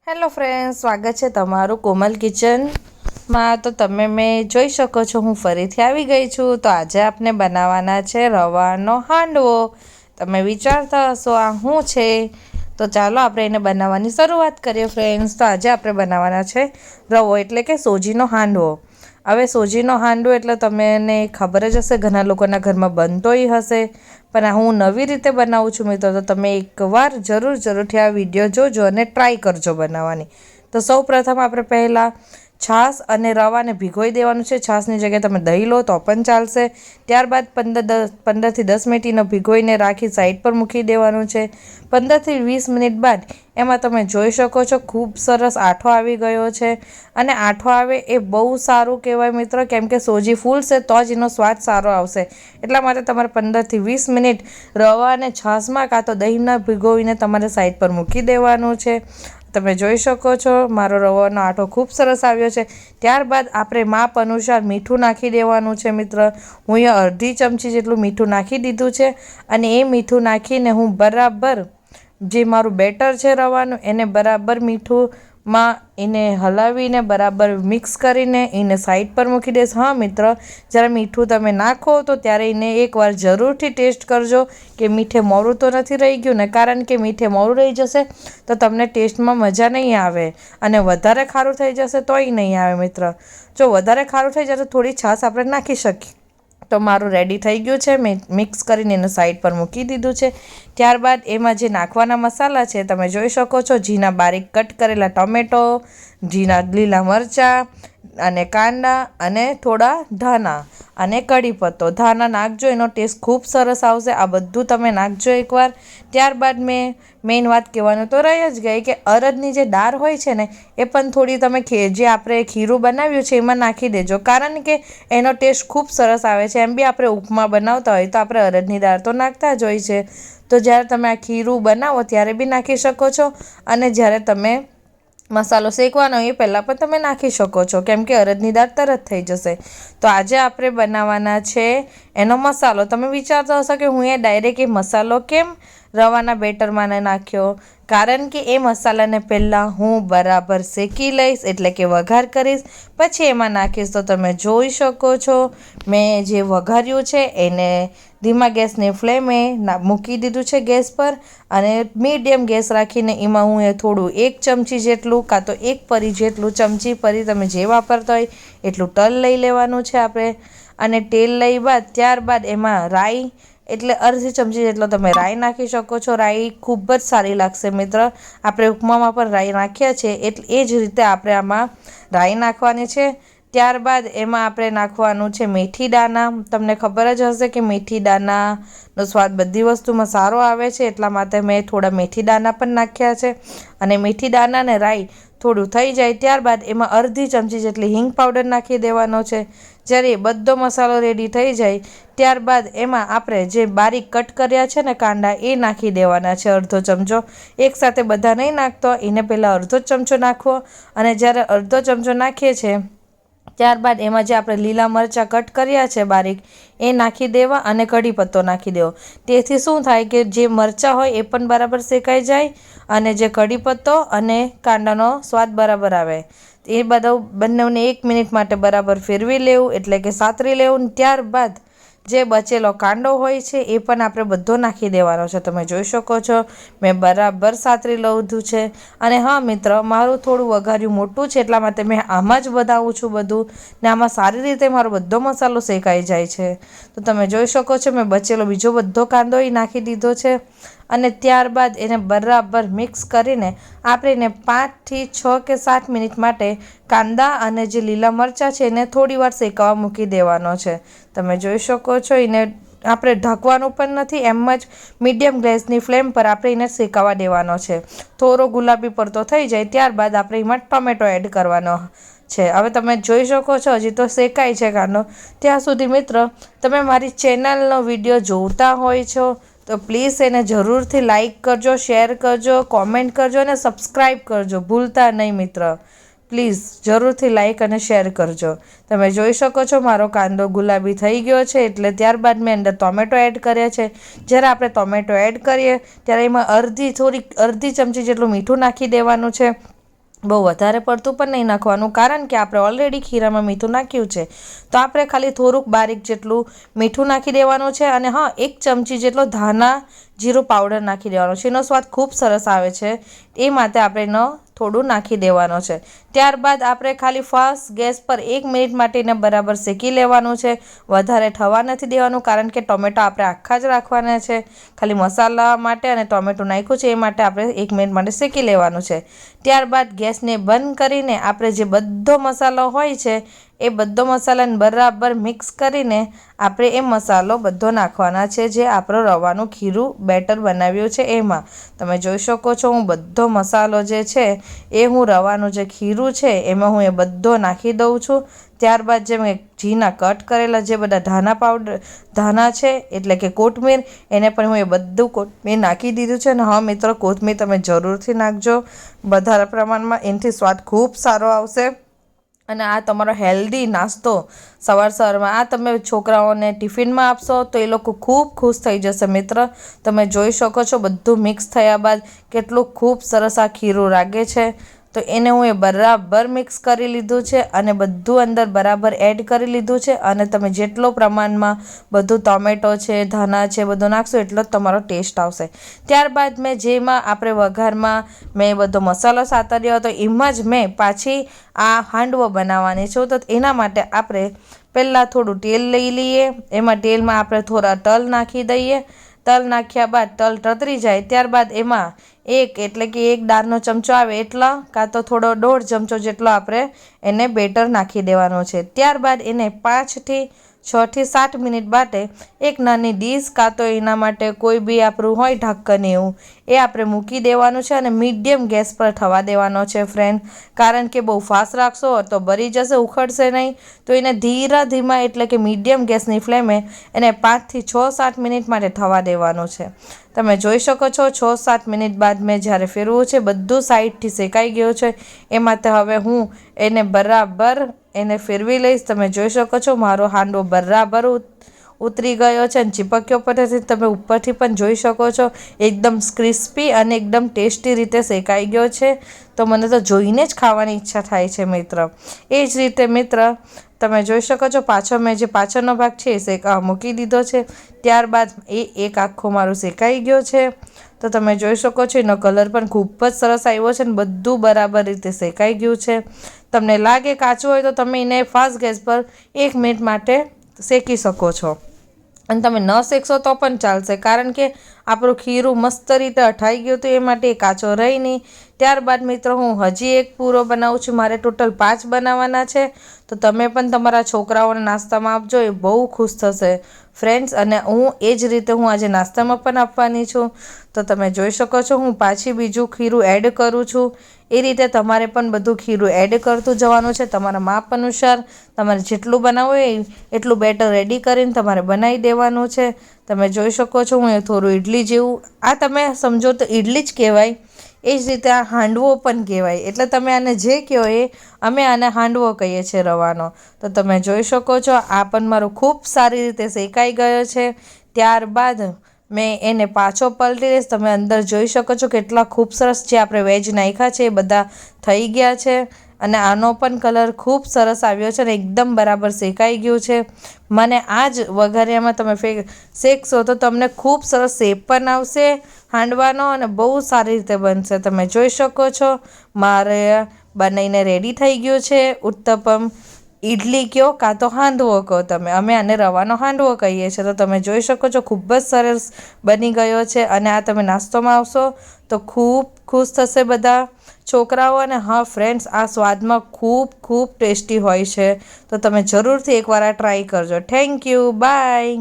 Hello friends, સ્વાગત છે તમારું કોમલ કિચનમાં। તો તમે મેં જોઈ શકો છો હું ફરીથી આવી ગઈ છું। તો આજે આપણે બનાવવાના છે રવાનો હાંડવો। તમે વિચારતા હશો આ શું છે, તો ચાલો આપણે એને બનાવવાની શરૂઆત કરીએ ફ્રેન્ડ્સ। તો આજે આપણે બનાવવાના છે રવો એટલે કે સોજીનો હાંડવો। હવે સોજીનો હાંડવો એટલે તમને ખબર જ હશે, ઘણા લોકોના ઘરમાં બનતોય હશે, પણ હું નવી રીતે બનાવું છું મિત્રો। તો તમે એકવાર જરૂરથી આ વિડીયો જોજો અને ટ્રાય કરજો બનાવવાની। તો સૌ પ્રથમ આપણે પહેલાં છાશ અને રવાને ભીગોઈ દેવાનું છે। છાશની જગ્યાએ તમે દહીં લો તો પણ ચાલશે। ત્યારબાદ 15થી 10 મિનિટ એને ભીગોઈને રાખી સાઈડ પર મૂકી દેવાનું છે। 15થી 20 મિનિટ બાદ એમાં તમે જોઈ શકો છો ખૂબ સરસ આઠો આવી ગયો છે। અને આઠો આવે એ બહુ સારું કહેવાય મિત્રો, કેમ કે સોજી ફૂલશે તો જ એનો સ્વાદ સારો આવશે। એટલા માટે તમારે 15થી 20 મિનિટ રવા અને છાશમાં કાં તો દહીંના ભીગોવીને તમારે સાઈડ પર મૂકી દેવાનું છે। તમે જોઈ શકો છો મારો રવાનો આટો ખૂબ સરસ આવ્યો છે। ત્યારબાદ આપણે માપ અનુસાર મીઠું નાખી દેવાનું છે મિત્ર। હું અહીંયા અડધી ચમચી જેટલું મીઠું નાખી દીધું છે। અને એ મીઠું નાખીને હું બરાબર જે મારું બેટર છે રવાનું એને બરાબર મીઠુંમાં એને હલાવીને બરાબર મિક્સ કરીને એને સાઈડ પર મૂકી દઈશ। હા મિત્ર, જ્યારે મીઠું તમે નાખો તો ત્યારે એને એકવાર જરૂરથી ટેસ્ટ કરજો કે મીઠે મોરું તો નથી રહી ગયું ને, કારણ કે મીઠે મોરું રહી જશે તો તમને ટેસ્ટમાં મજા નહીં આવે અને વધારે ખારું થઈ જશે તોય નહીં આવે મિત્ર। જો વધારે ખારું થઈ જશે થોડી છાશ આપણે નાખી શકીએ। તો મારું રેડી થઈ ગયું છે, મેં મિક્સ કરીને એને સાઈડ પર મૂકી દીધું છે। ત્યારબાદ એમાં જે નાખવાના મસાલા છે તમે જોઈ શકો છો, ઝીણા બારીક કટ કરેલા ટમેટો, ઝીણા લીલા મરચાં અને કાંદા અને થોડા ધાણા અને કઢી પત્તો। ધાણા નાખજો, એનો ટેસ્ટ ખૂબ સરસ આવશે। આ બધું તમે નાખજો એકવાર। ત્યારબાદ મેઇન વાત કહેવાનું તો રહી જ ગઈ કે અડદની જે દાળ હોય છે ને એ પણ થોડી તમે જે આપણે ખીરું બનાવ્યું છે એમાં નાખી દેજો, કારણ કે એનો ટેસ્ટ ખૂબ સરસ આવે છે। એમ બી આપણે ઉપમા બનાવતા હોય તો આપણે અડદની દાળ તો નાખતા જ હોય છે। તો જ્યારે તમે આ ખીરું બનાવો ત્યારે બી નાખી શકો છો, અને જ્યારે તમે મસાલો શેકવાનો એ પહેલાં પણ તમે નાખી શકો છો, કેમ કે અડદની દાળ તરત થઈ જશે। તો આજે આપણે બનાવવાના છે એનો મસાલો। તમે વિચારતા હશો કે હું એ ડાયરેક્ટ એ મસાલો કેમ રવાના બેટરમાં નાખ્યો, કારણ કે એ મસાલાને પહેલાં હું બરાબર શેકી લઈશ એટલે કે વઘાર કરીશ, પછી એમાં નાખીશ। તો તમે જોઈ શકો છો મેં જે વઘાર્યું છે એને ધીમા ગેસની ફ્લેમે મૂકી દીધું છે ગેસ પર, અને મીડિયમ ગેસ રાખીને એમાં હું થોડું 1 ચમચી જેટલું કાં તો 1 પરી જેટલું, ચમચી પરી તમે જે વાપરતા હોય એટલું તલ લઈ લેવાનું છે આપણે। અને તેલ લઈ બાદ ત્યારબાદ એમાં રાઈ એટલે અડધી ચમચી જેટલો તમે રાઈ નાખી શકો છો। રાઈ ખૂબ જ સારી લાગશે મિત્ર, આપણે ઉપમામાં પણ રાઈ નાખ્યા છે એટલે એ જ રીતે આપણે આમાં રાઈ નાખવાની છે। ત્યારબાદ એમાં આપણે નાખવાનું છે મેથી દાણા। તમને ખબર જ હશે કે મેથી દાણાનો સ્વાદ બધી વસ્તુમાં સારો આવે છે, એટલા માટે મેં થોડા મેથી દાણા પણ નાખ્યા છે। અને મેથી દાણા ને રાઈ થોડું થઈ જાય ત્યારબાદ એમાં અડધી ચમચી જેટલી હિંગ પાવડર નાખી દેવાનો છે। જ્યારે એ બધો મસાલો રેડી થઈ જાય ત્યારબાદ એમાં આપણે જે બારીક કટ કર્યા છે ને કાંદા એ નાખી દેવાના છે અડધો ચમચો। એકસાથે બધા નહીં નાખતો, એને પહેલાં અડધો ચમચો નાખવો, અને જ્યારે અડધો ચમચો નાખીએ છીએ ત્યારબાદ એમાં જે આપણે લીલા મરચાં કટ કર્યા છે બારીક એ નાખી દેવા અને કઢી પત્તો નાખી દેવો। તેથી શું થાય કે જે મરચાં હોય એ પણ બરાબર શેકાઈ જાય અને જે કઢી પત્તો અને કાંદાનો સ્વાદ બરાબર આવે। એ બધું બંનેને 1 મિનિટ માટે બરાબર ફેરવી લેવું એટલે કે સાતરી લેવું। ત્યારબાદ જે બચેલો કાંદો હોય છે એ પણ આપણે બધો નાખી દેવાનો છે। તમે જોઈ શકો છો મેં બરાબર સાતરી લીધું છે। અને હા મિત્ર, મારું થોડું વઘાર્યું મોટું છે એટલા માટે મેં આમાં જ બનાવું છું બધું, ને આમાં સારી રીતે મારો બધો મસાલો શેકાઈ જાય છે। તો તમે જોઈ શકો છો મેં બચેલો બીજો બધો કાંદો નાખી દીધો છે। અને ત્યારબાદ એને બરાબર મિક્સ કરીને આપણે એને 5થી 6 કે 7 મિનિટ માટે કાંદા અને જે લીલા મરચાં છે એને થોડી વાર શેકાવા મૂકી દેવાનો છે। તમે જોઈ શકો છો એને આપણે ઢાંકવાનું પણ નથી, એમ જ મીડિયમ ગેસની ફ્લેમ પર આપણે એને શેકાવા દેવાનો છે। થોડો ગુલાબી પડતો થઈ જાય ત્યારબાદ આપણે એમાં ટમેટો એડ કરવાનો છે। હવે તમે જોઈ શકો છો હજી તો શેકાય છે કાંદો। ત્યાં સુધી મિત્ર તમે મારી ચેનલનો વિડીયો જોતા હોય છો તો પ્લીઝ એને જરૂરથી લાઈક કરજો, શેર કરજો, કોમેન્ટ કરજો અને સબસ્ક્રાઈબ કરજો ભૂલતા નહીં મિત્ર। પ્લીઝ જરૂરથી લાઈક અને શેર કરજો। તમે જોઈ શકો છો મારો કાંદો ગુલાબી થઈ ગયો છે એટલે ત્યારબાદ મેં અંદર ટોમેટો એડ કર્યા છે। જ્યારે આપણે ટોમેટો એડ કરીએ ત્યારે એમાં અડધી ચમચી જેટલું મીઠું નાખી દેવાનું છે। બહુ વધારે પડતું પણ નહીં નાખવાનું, કારણ કે આપણે ઓલરેડી ખીરામાં મીઠું નાખ્યું છે. તો આપણે ખાલી થોડુંક બારીક જેટલું મીઠું નાખી દેવાનું છે. અને હા, 1 ચમચી જેટલો ધાણા જીરું પાવડર નાખી દેવાનો છે. એનો સ્વાદ ખૂબ સરસ આવે છે, એ માટે આપણે એનો થોડું નાખી દેવાનો છે. ત્યારબાદ આપણે ખાલી ફાસ્ટ ગેસ પર 1 મિનિટ માટે એને બરાબર શેકી લેવાનું છે. વધારે થવા નથી દેવાનું, કારણ કે ટોમેટો આપણે આખા જ રાખવાના છે. ખાલી મસાલા માટે અને ટોમેટો નાખ્યું છે એ માટે આપણે 1 મિનિટ માટે શેકી લેવાનું છે. ત્યારબાદ ગેસને બંધ કરીને આપણે જે બધો મસાલો હોય છે એ બધો મસાલાને બરાબર મિક્સ કરીને આપણે એ મસાલો બધો નાખવાના છે, જે આપણો રવાનું ખીરું બેટર બનાવ્યું છે એમાં. તમે જોઈ શકો છો, હું બધો મસાલો જે છે એ હું રવાનું જે ખીરું છે એમાં હું એ બધો નાખી દઉં છું. ત્યારબાદ જે મેં ઝીણા કટ કરેલા જે બધા ધાણા છે એટલે કે કોથમીર, એને પણ હું એ બધું કોથમીર નાખી દીધું છે. અને હા મિત્રો, કોથમીર તમે જરૂરથી નાખજો વધારે પ્રમાણમાં, એનાથી સ્વાદ ખૂબ સારો આવશે. અને આ તમારો હેલ્ધી નાસ્તો સવારમાં આ તમે છોકરાઓને ટિફિનમાં આપશો તો એ લોકો ખૂબ ખુશ થઈ જશે. મિત્ર, તમે જોઈ શકો છો બધું મિક્સ થયા બાદ કેટલું ખૂબ સરસ આ ખીરું લાગે છે. તો એને હું એ બરાબર મિક્સ કરી લીધું છે અને બધું અંદર બરાબર એડ કરી લીધું છે. અને તમે જેટલો પ્રમાણમાં બધું ટોમેટો છે, ધાણા છે બધું નાખશો એટલો જ તમારો ટેસ્ટ આવશે. ત્યારબાદ મેં જેમાં આપણે વઘારમાં મેં બધો મસાલો સાતર્યો હતો એમાં જ મેં પાછી આ હાંડવો બનાવવાની છું. તો એના માટે આપણે પહેલાં થોડું તેલ લઈ લઈએ. એમાં તેલમાં આપણે થોડા તલ નાખી દઈએ. તલ નાખ્યા બાદ તલ તતરી જાય ત્યારબાદ એમાં એટલે કે 1 દાળનો ચમચો આવે એટલા, કાં તો થોડો 1.5 ચમચો જેટલો આપણે એને બેટર નાખી દેવાનો છે. ત્યારબાદ એને 6 થી 7 મિનિટ માટે એક નાની ડીશ કાં તો એના માટે કોઈ બી આપણું હોય ઢાંકણ એવું, એ આપણે મૂકી દેવાનું છે અને મીડિયમ ગેસ પર થવા દેવાનો છે ફ્રેન્ડ. કારણ કે બહુ ફાસ્ટ રાખશો તો બળી જશે, ઉખડશે નહીં. તો એને ધીમા એટલે કે મીડિયમ ગેસની ફ્લેમે એને 5 થી 6-7 મિનિટ માટે થવા દેવાનું છે. તમે જોઈ શકો છો 6-7 મિનિટ બાદ મેં જ્યારે ફેરવું છે બધું સાઈડથી શેકાઈ ગયું છે. એ માટે હવે હું એને બરાબર ફેરવી લઈશ. તમે જોઈ શકો છો મારો હાંડવો બરાબર ઉતરી ગયો છે અને ચીપક્યો પણ તમે ઉપરથી પણ જોઈ શકો છો. એકદમ ક્રિસ્પી અને એકદમ ટેસ્ટી રીતે શેકાઈ ગયો છે. તો મને તો જોઈને જ ખાવાની ઈચ્છા થાય છે મિત્ર. એ જ રીતે મિત્ર તમે જોઈ શકો છો મેં જે પાછળનો ભાગ છે એ મૂકી દીધો છે. ત્યારબાદ એક આખો મારું શેકાઈ ગયો છે. તો તમે જોઈ શકો છો એનો કલર પણ ખૂબ જ સરસ આવ્યો છે અને બધું બરાબર રીતે શેકાઈ ગયું છે. તમને લાગે કાચું હોય તો તમે એને ફાસ્ટ ગેસ પર 1 મિનિટ માટે શેકી શકો છો. અને તમે ન શેકશો તો પણ ચાલશે, કારણ કે આપણું ખીરું મસ્ત રીતે અઠાઈ ગયું હતું, એ માટે એ કાચો રહી નહીં. ત્યારબાદ મિત્રો હું હજી એક પૂરો બનાવું છું. મારે ટોટલ 5 બનાવવાના છે. તો તમે પણ તમારા છોકરાઓને નાસ્તામાં આપજો, એ બહુ ખુશ થશે ફ્રેન્ડ્સ. અને હું એ જ રીતે હું આજે નાસ્તામાં પણ આપવાની છું. તો તમે જોઈ શકો છો હું પાછી બીજું ખીરું એડ કરું છું. એ રીતે તમારે પણ બધું ખીરું એડ કરતું જવાનું છે. તમારા માપ અનુસાર તમારે જેટલું બનાવવું હોય એટલું બેટર રેડી કરીને તમારે બનાવી દેવાનું છે. તમે જોઈ શકો છો હું એ થોડું ઇડલી જેવું, આ તમે સમજો તો ઇડલી જ કહેવાય. એ જ રીતે આ હાંડવો પણ કહેવાય. એટલે તમે આને જે કહો એ, અમે આને હાંડવો કહીએ છીએ રવાનો. તો તમે જોઈ શકો છો આ પણ મારો ખૂબ સારી રીતે શેકાઈ ગયો છે. ત્યારબાદ મેં એને પાછો પલટી દઈશ. તમે અંદર જોઈ શકો છો કેટલા ખૂબ સરસ જે આપણે વેજ નાખ્યા છે એ બધા થઈ ગયા છે. અને આનો પણ કલર ખૂબ સરસ આવ્યો છે અને એકદમ બરાબર શેકાઈ ગયું છે. મને આ જ વઘારિયામાં તમે શેકશો તો તમને ખૂબ સરસ શેપ પણ આવશે હાંડવાનો અને બહુ સારી રીતે બનશે. તમે જોઈ શકો છો મારે બનાવીને રેડી થઈ ગયું છે ઉત્તપમ. ઇડલી કહો કાં તો હાંડવો કહો તમે, અમે આને રવાનો હાંડવો કહીએ છીએ. તો તમે જોઈ શકો છો ખૂબ જ સરસ બની ગયો છે. અને આ તમે નાસ્તોમાં આવશો તો ખૂબ ખુશ થશે બધા છોકરાઓ. અને હા ફ્રેન્ડ્સ, આ સ્વાદમાં ખૂબ ટેસ્ટી હોય છે. તો તમે જરૂરથી એકવાર આ ટ્રાય કરજો. Thank you, by.